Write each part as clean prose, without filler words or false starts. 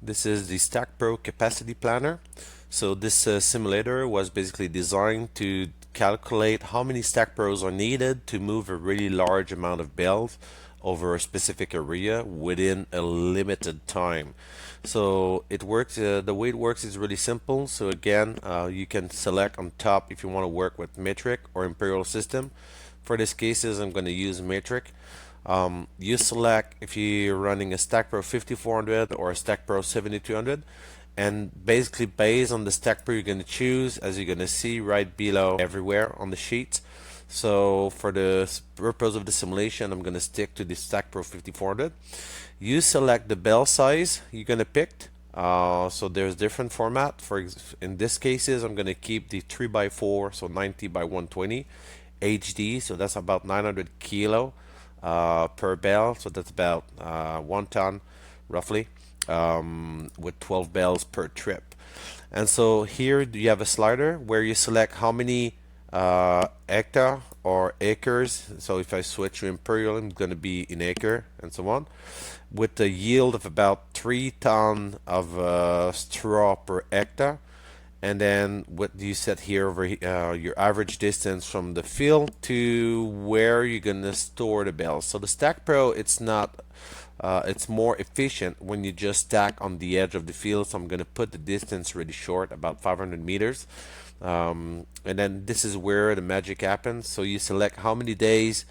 This is the StackPro capacity planner. So this simulator was basically designed to calculate how many StackPros are needed to move a really large amount of bales over a specific area within a limited time. So it works, the way it works is really simple. So again, you can select on top if you want to work with metric or imperial system. For these cases, I'm going to use metric. You select if you're running a StackPro 5400 or a StackPro 7200, and basically based on the StackPro you're going to choose, as you're going to see right below everywhere on the sheet. So for the purpose of the simulation, I'm going to stick to the StackPro 5400. You select the bale size you're going to pick. So there's different format. In this cases, I'm going to keep the 3x4, so 90 by 120 HD. So that's about 900 kilo per bale. So that's about 1 ton roughly, with 12 bales per trip. And so here you have a slider where you select how many hectare or acres. So if I switch to imperial, it's going to be in acre and so on, with the yield of about 3 ton of straw per hectare. And then what you set here over your average distance from the field to where you're gonna store the bales. So the StackPro, it's more efficient when you just stack on the edge of the field. So I'm gonna put the distance really short, about 500 meters. And then this is where the magic happens. So you select how many days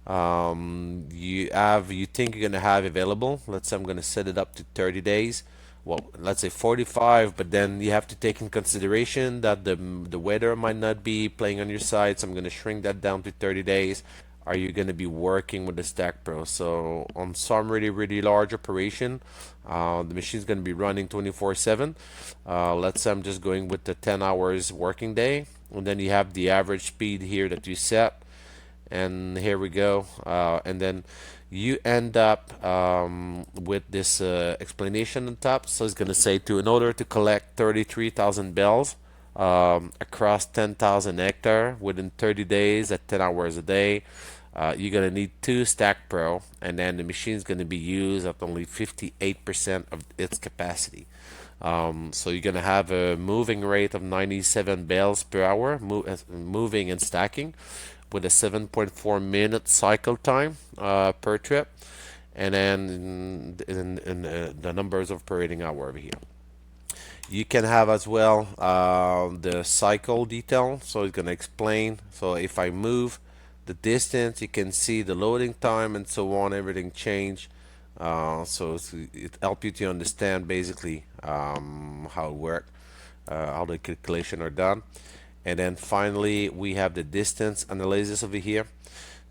you think you're gonna have available. Let's say I'm gonna set it up to 30 days. Well, let's say 45, but then you have to take in consideration that the weather might not be playing on your side. So I'm going to shrink that down to 30 days. Are you going to be working with the StackPro? So on some really large operation, the machine's going to be running 24/7. Let's say I'm just going with the 10 hours working day, and then you have the average speed here that you set, and here we go, and then you end up with this explanation on top. So it's going to say, in order to collect 33,000 bales across 10,000 hectare within 30 days at 10 hours a day, you're going to need 2 StackPro, and then the machine is going to be used at only 58% of its capacity. So you're going to have a moving rate of 97 bales per hour, moving and stacking, with a 7.4 minute cycle time per trip, and then in the numbers of operating hour over here. You can have as well the cycle detail, so it's going to explain. So if I move the distance, you can see the loading time and so on, everything change. So it helps you to understand basically how it works, how the calculation are done. And then finally we have the distance analysis over here.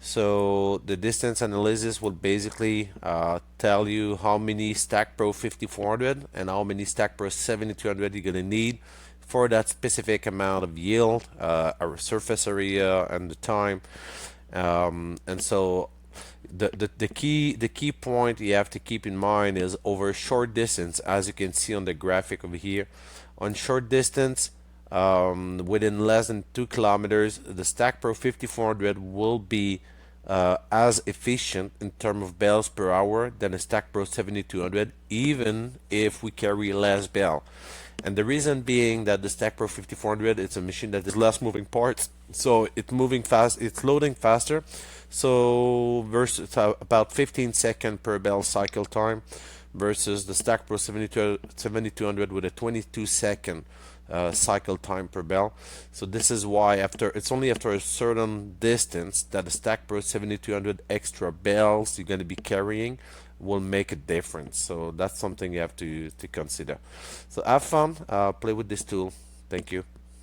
So the distance analysis will basically tell you how many StackPro 5400 and how many StackPro 7200 you're going to need for that specific amount of yield, or surface area, and the time. And so the key point you have to keep in mind is over a short distance, as you can see on the graphic over here. On short distance, within less than 2 kilometers, the StackPro 5400 will be as efficient in terms of bales per hour than a StackPro 7200, even if we carry less bale. And the reason being that the StackPro 5400, it's a machine that is less moving parts, so it's moving fast, it's loading faster. So versus about 15 seconds per bale cycle time, versus the StackPro 7200 with a 22-second cycle time per bale. So this is why it's only after a certain distance that the StackPro 7200 extra bales you're going to be carrying will make a difference. So that's something you have to consider. So have fun, play with this tool. Thank you.